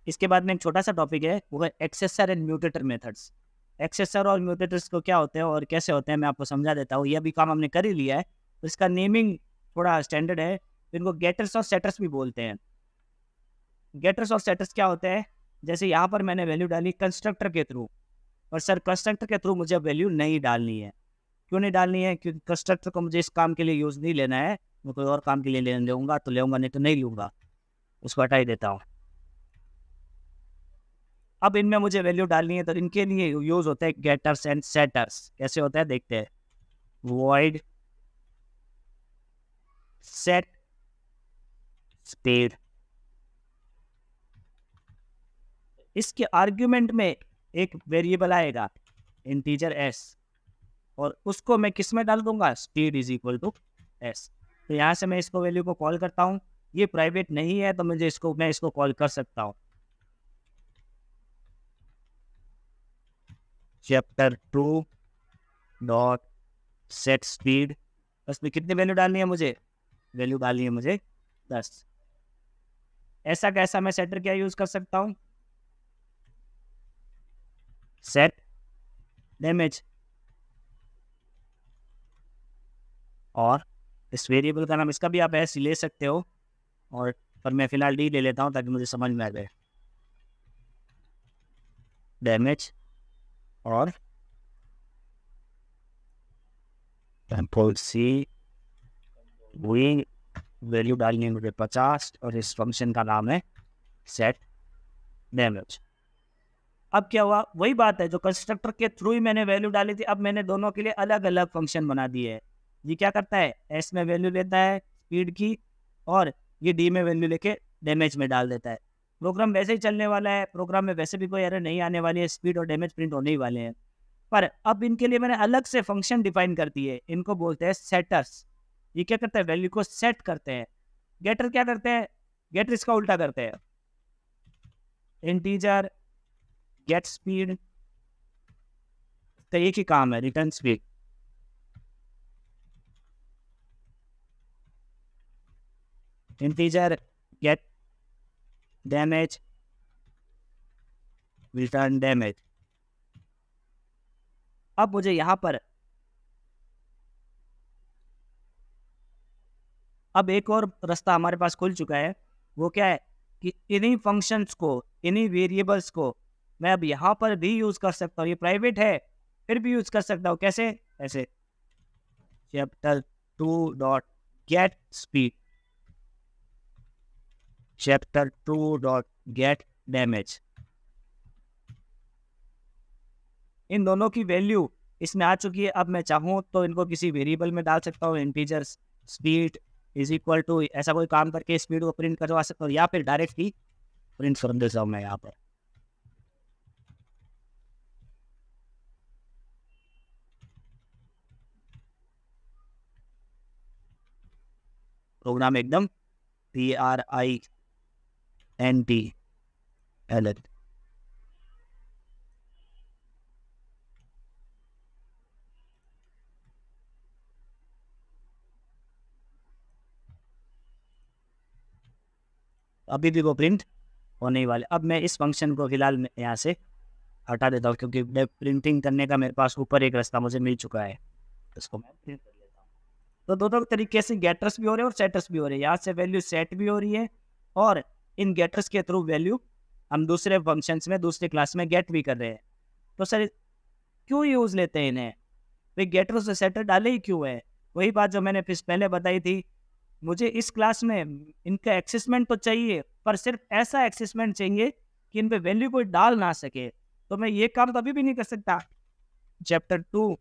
इसके बाद में एक छोटा सा टॉपिक है, वो है एक्सेसर एंड म्यूटेटर मेथड्स। एक्सेसर और म्यूटेटर्स को क्या होते हैं और कैसे होते हैं मैं आपको समझा देता हूँ। ये भी काम हमने कर ही लिया है, तो इसका नेमिंग थोड़ा स्टैंडर्ड है। इनको गेटर्स और सेटर्स भी बोलते हैं। गेटर्स और सेटर्स क्या होते हैं, जैसे यहाँ पर मैंने वैल्यू डाली कंस्ट्रक्टर के थ्रू, और सर कंस्ट्रक्टर के थ्रू मुझे वैल्यू नहीं डालनी है। क्यों नहीं डालनी है? क्योंकि कंस्ट्रक्टर को मुझे इस काम के लिए यूज़ नहीं लेना है, मैं कोई और काम के लिए लेने लूँगा तो लेऊँगा, नहीं तो नहीं लूँगा, उसको हटा ही देता हूँ। अब इनमें मुझे वैल्यू डालनी है, तो इनके लिए यूज़ होता है गेटर्स एंड सेटर्स। कैसे होता है देखते हैं। वॉइड सेट स्पीड, इसके आर्ग्यूमेंट में एक वेरिएबल आएगा इंटीजर s, और उसको मैं किस में डाल दूंगा, speed is equal to s। तो यहाँ से मैं इसको वैल्यू को कॉल करता हूँ। ये प्राइवेट नहीं है तो मैं इसको कॉल कर सकता हूँ। चैप्टर 2 डॉट सेट स्पीड, बस में कितनी वैल्यू डालनी है मुझे, वैल्यू डालनी है मुझे 10। ऐसा कैसा मैं सेटर क्या यूज कर सकता हूँ, सेट डैमेज, और इस वेरिएबल का नाम, इसका भी आप ऐसे ले सकते हो, और पर मैं फिलहाल डी ले लेता हूँ ताकि मुझे समझ में आ जाए। डैमेज और कंट्रोल सी, वही वैल्यू डालनी है मुझे 50, और इस फंक्शन का नाम है सेट डैमेज। अब क्या हुआ, वही बात है जो कंस्ट्रक्टर के थ्रू ही मैंने वैल्यू डाली थी, अब मैंने दोनों के लिए अलग अलग फंक्शन बना दिए है। ये क्या करता है, एस में वैल्यू लेता है स्पीड की, और ये डी में वैल्यू लेके डैमेज में डाल देता है। प्रोग्राम वैसे ही चलने वाला है, प्रोग्राम में वैसे भी कोई एरर नहीं आने वाली है, स्पीड और डैमेज प्रिंट होने ही वाले हैं। पर अब इनके लिए मैंने अलग से फंक्शन डिफाइन कर दिए, इनको बोलते हैं सेटर्स। ये क्या करते हैं, वैल्यू को सेट करते हैं। गेटर क्या करते हैं, गेटर इसका उल्टा करते हैं। इंटीजर गेट स्पीड, तो एक ही काम है, return speed. Integer gate damage, return damage. अब मुझे यहां पर अब एक और रास्ता हमारे पास खुल चुका है। वो क्या है कि इन्हीं फंक्शंस को, इन्हीं वेरिएबल्स को मैं अब यहाँ पर भी यूज कर सकता हूँ। ये प्राइवेट है फिर भी यूज कर सकता हूँ। कैसे, ऐसे chapter 2 dot get speed, chapter 2 dot get damage, इन दोनों की वैल्यू इसमें आ चुकी है। अब मैं चाहूँ तो इनको किसी वेरिएबल में डाल सकता हूँ। Integer speed is equal to ऐसा कोई काम करके स्पीड को प्रिंट करवा सकता हूँ, या फिर डायरेक्ट ही प्रिंट कर देता हूँ मैं यहाँ पर। प्रोग्राम एकदम PRINT अभी भी वो प्रिंट होने वाले। अब मैं इस फंक्शन को फिलहाल यहाँ से हटा देता हूँ, क्योंकि प्रिंटिंग करने का मेरे पास ऊपर एक रास्ता मुझे मिल चुका है, इसको मैं प्रिंट कर लेता हूँ। तो दोनों तरीके से गेटर्स भी हो रहे हैं और सेटर्स भी हो रहे हैं। यहाँ से वैल्यू सेट भी हो रही है, और इन गेटर्स के थ्रू वैल्यू हम दूसरे फंक्शंस में, दूसरे क्लास में गेट भी कर रहे हैं। तो सर क्यों यूज लेते हैं इन्हें, भाई गेटर से सेटर डाले ही क्यों है? वही बात जो मैंने पहले बताई थी, मुझे इस क्लास में इनका एक्सेसमेंट तो चाहिए, पर सिर्फ ऐसा एक्सेसमेंट चाहिए कि इन पे वैल्यू कोई डाल ना सके। तो मैं ये काम तो अभी भी नहीं कर सकता। Chapter 2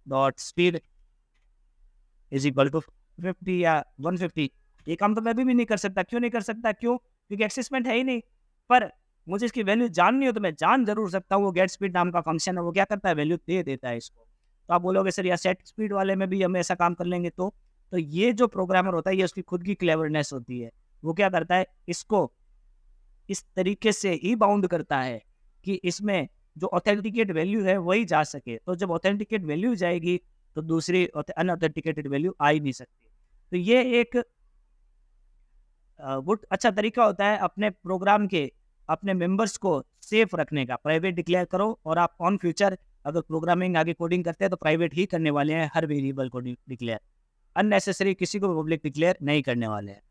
dot speed is equal to 50 या 150, ये काम तो मैं अभी भी नहीं कर सकता। क्यों नहीं कर सकता? क्यों? क्योंकि एक्सेसमेंट है ही नहीं। पर मुझे इसकी वैल्यू जाननी हो तो मैं जान जरूर सकता हूँ। वो गेट स्पीड नाम का फंक्शन है, वो क्या करता है, वैल्यू दे देता है इसको। तो आप बोलोगे सर या सेट स्पीड वाले में भी हम ऐसा काम कर लेंगे तो ये जो प्रोग्रामर होता है, ये उसकी खुद की क्लेवरनेस होती है। वो क्या करता है, इसको इस तरीके से ही बाउंड करता है कि इसमें जो ऑथेंटिकेट वैल्यू है वही जा सके। तो जब ऑथेंटिकेट वैल्यू जाएगी तो दूसरी अनऑथेंटिकेटेड वैल्यू आ ही नहीं सकती। तो ये एक वो अच्छा तरीका होता है अपने प्रोग्राम के अपने मेंबर्स को सेफ रखने का, प्राइवेट डिक्लेयर करो और आप ऑन फ्यूचर अगर प्रोग्रामिंग आगे कोडिंग करते हैं तो प्राइवेट ही करने वाले हैं हर वेरिएबल को डिक्लेयर, अननेसेसरी किसी को पब्लिक डिक्लेयर नहीं करने वाले हैं।